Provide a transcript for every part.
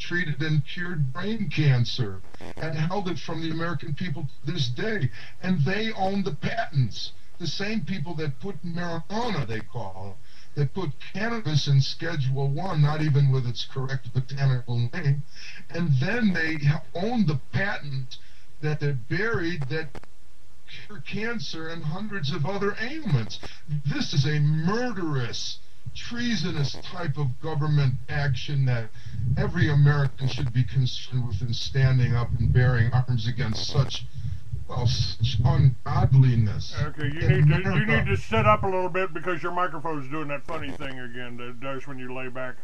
treated and cured brain cancer and held it from the American people to this day. And they own the patents. The same people that put marijuana, they call it, that put cannabis in Schedule 1, not even with its correct botanical name, and then they own the patent that they buried that cure cancer and hundreds of other ailments. This is a murderous, treasonous type of government action that every American should be concerned with in standing up and bearing arms against such, well, such ungodliness. Okay, you need to sit up a little bit because your microphone's doing that funny thing again that it does when you lay back.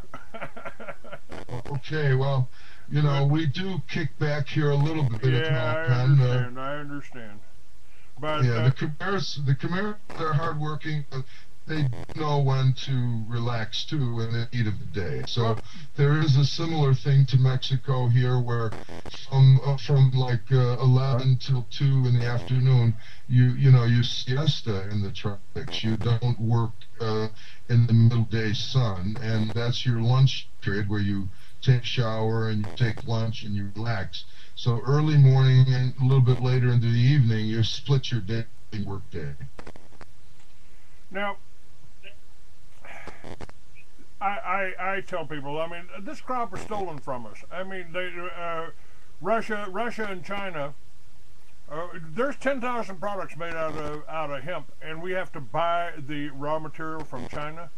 Okay, well, you know, we do kick back here a little bit. Yeah, I understand. But yeah, the Khmer's they're hardworking. They know when to relax too in the heat of the day. So there is a similar thing to Mexico here, where from like 11 till 2 in the afternoon, you siesta in the tropics. You don't work in the middle day sun, and that's your lunch period where you take a shower and you take lunch and you relax. So early morning and a little bit later into the evening, you split your day, work day. Now, I tell people, I mean, this crop is stolen from us. I mean, Russia and China, there's 10,000 products made out of hemp, and we have to buy the raw material from China.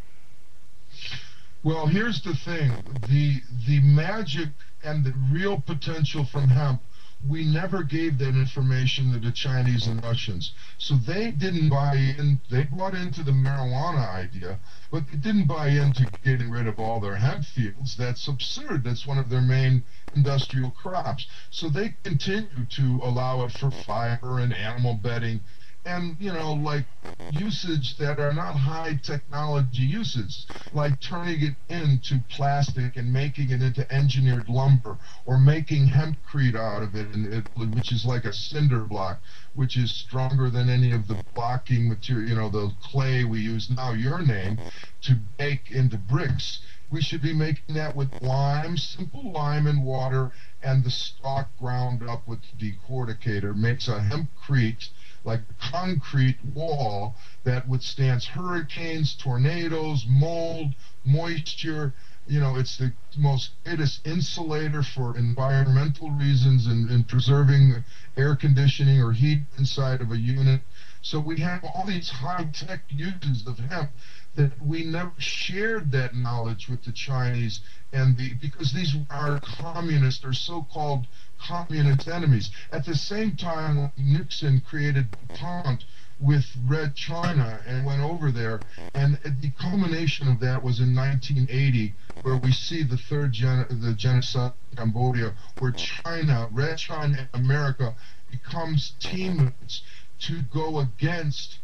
Well, here's the thing: the magic and the real potential from hemp, we never gave that information to the Chinese and Russians. So they didn't buy in. They bought into the marijuana idea, but they didn't buy into getting rid of all their hemp fields. That's absurd. That's one of their main industrial crops. So they continue to allow it for fiber and animal bedding, and, you know, like usage that are not high technology uses, like turning it into plastic and making it into engineered lumber, or making hempcrete out of it, which is like a cinder block, which is stronger than any of the blocking material, you know, the clay we use now, your name, to bake into bricks. We should be making that with lime, simple lime and water, and the stalk ground up with decorticator. Makes a hempcrete, like a concrete wall that withstands hurricanes, tornadoes, mold, moisture. You know, it's the most greatest insulator for environmental reasons and preserving air conditioning or heat inside of a unit. So we have all these high-tech uses of hemp that we never shared that knowledge with the Chinese, and because these are communist or so-called communist enemies. At the same time, Nixon created DuPont with Red China and went over there, and the culmination of that was in 1980, where we see the the genocide in Cambodia, where China, Red China and America becomes teammates to go against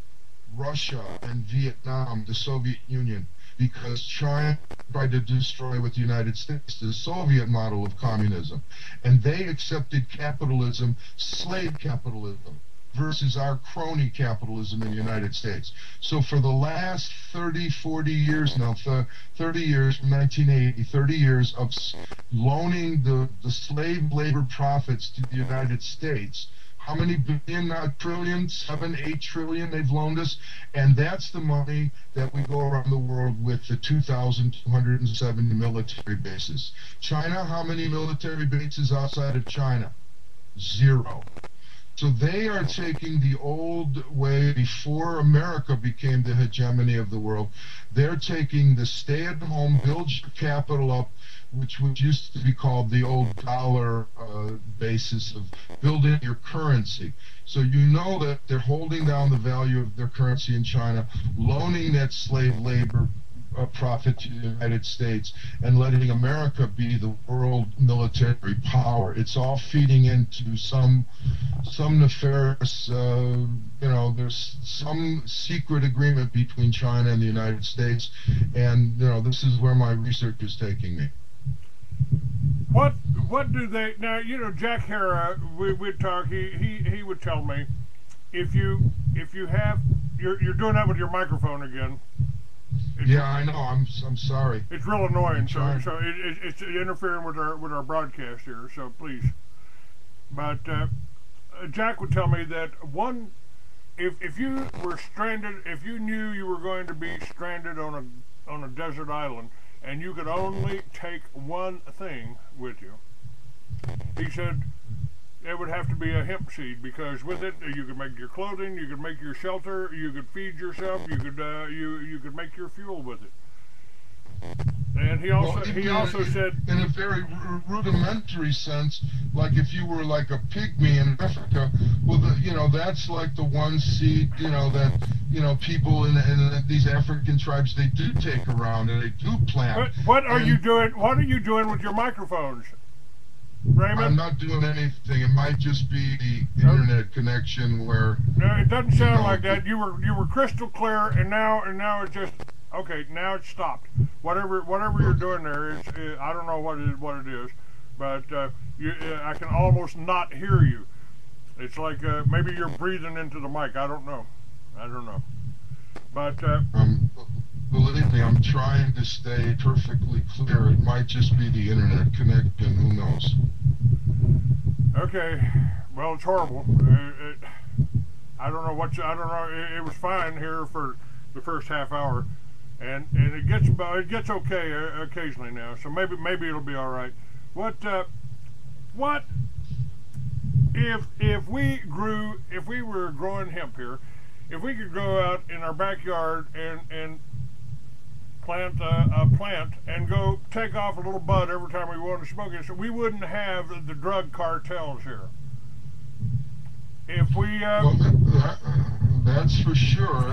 Russia and Vietnam, the Soviet Union, because China tried to destroy with the United States the Soviet model of communism. And they accepted capitalism, slave capitalism, versus our crony capitalism in the United States. So for the last 30, 40 years now, 30 years from 1980, 30 years of loaning the slave labor profits to the United States. How many billion, not trillion, 7, 8 trillion they've loaned us, and that's the money that we go around the world with, the 2,270 military bases. China, how many military bases outside of China? 0. So they are taking the old way before America became the hegemony of the world. They're taking the stay-at-home, build your capital up, which used to be called the old dollar basis of building your currency. So you know that they're holding down the value of their currency in China, loaning that slave labor profit to the United States, and letting America be the world military power. It's all feeding into some nefarious, you know, there's some secret agreement between China and the United States, and, you know, this is where my research is taking me. What do they now? You know, Jack Hara, we'd talk. He would tell me, if you have, you're doing that with your microphone again. Yeah, I know. I'm sorry. It's real annoying. So It's interfering with our broadcast here. So please. But Jack would tell me that if you were stranded, if you knew you were going to be stranded on a desert island, and you could only take one thing with you, he said it would have to be a hemp seed, because with it you could make your clothing, you could make your shelter, you could feed yourself, you could make your fuel with it. And he also said, in a very rudimentary sense, like if you were like a pygmy in Africa, well, that's like the one seed, that people in these African tribes, they do take around and they do plant. What are you doing? What are you doing with your microphones, Raymond? I'm not doing anything. It might just be the internet connection where. No, it doesn't sound like that. You were crystal clear, and now it just. Okay, now it's stopped. Whatever you're doing there is, I don't know what it is, but I can almost not hear you. It's like maybe you're breathing into the mic. I don't know. But believe me, I'm trying to stay perfectly clear. It might just be the internet connection. Who knows? Okay. Well, it's horrible. I don't know I don't know. It was fine here for the first half hour. And it gets okay occasionally now, so maybe it'll be all right. What if we were growing hemp here, if we could go out in our backyard and plant a plant and go take off a little bud every time we want to smoke it, so we wouldn't have the drug cartels here. If we that's for sure,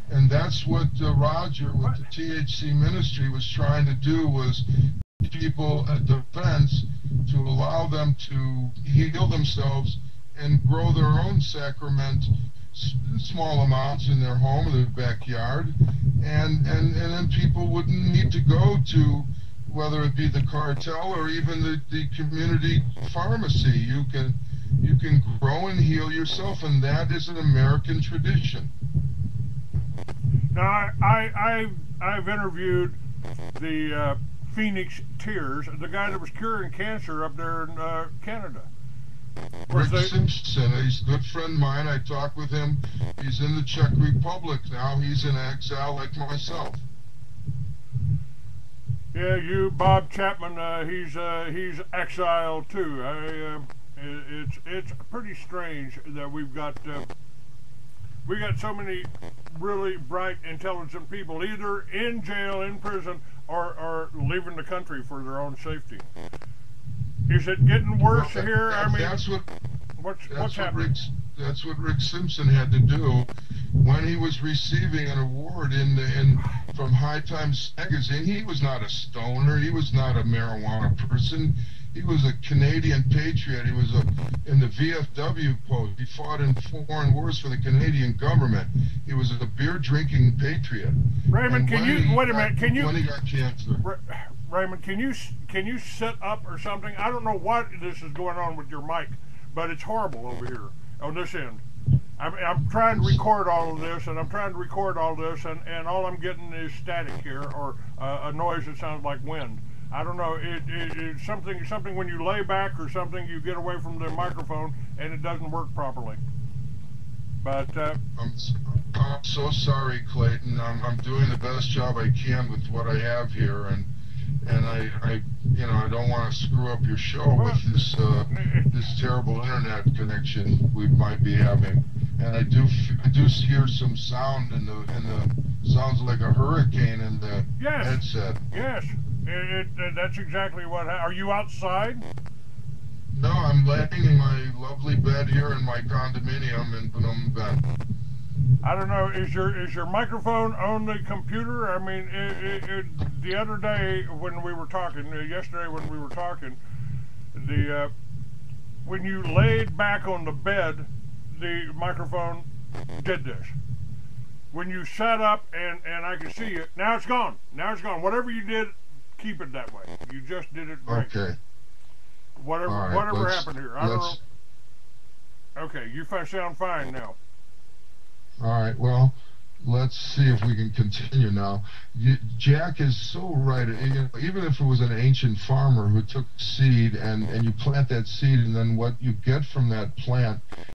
and that's what Roger with the THC ministry was trying to do, was people a defense to allow them to heal themselves and grow their own sacrament, small amounts in their home or their backyard, and then people wouldn't need to go to, whether it be the cartel or even the community pharmacy. You can grow and heal yourself, and that is an American tradition. Now, I've interviewed the Phoenix Tears, the guy that was curing cancer up there in Canada. Rick Simpson, he's a good friend of mine. I talked with him. He's in the Czech Republic now. He's in exile like myself. Yeah, Bob Chapman, he's exile too. It's pretty strange that we got so many really bright, intelligent people either in jail, in prison, or leaving the country for their own safety. Is it getting worse here? I mean, what's happening? That's what Rick Simpson had to do when he was receiving an award from High Times magazine. He was not a stoner. He was not a marijuana person. He was a Canadian patriot. He was in the VFW post. He fought in foreign wars for the Canadian government. He was a beer-drinking patriot. Raymond, wait a minute? When he got cancer. Raymond, can you sit up or something? I don't know what this is going on with your mic, but it's horrible over here on this end. I'm trying to record all of this, and and all I'm getting is static here, or a noise that sounds like wind. I don't know. It's something when you lay back or something, you get away from the microphone and it doesn't work properly. But I'm so sorry, Clayton. I'm doing the best job I can with what I have here, and I don't want to screw up your show with this terrible internet connection we might be having. And I do hear some sound in the sounds like a hurricane in the headset. Yes. That's exactly what happened. Are you outside? No, I'm laying in my lovely bed here in my condominium in Phnom Penh. I don't know. Is your microphone on the computer? I mean, the other day when we were talking, yesterday when we were talking, when you laid back on the bed, the microphone did this. When you sat up and I could see it, now it's gone. Now it's gone. Whatever you did, keep it that way. You just did it great. Okay. Whatever happened here, I don't know. Okay, you sound fine now. All right. Well, let's see if we can continue now. Jack is so right. Even if it was an ancient farmer who took seed and you plant that seed, and then what you get from that plant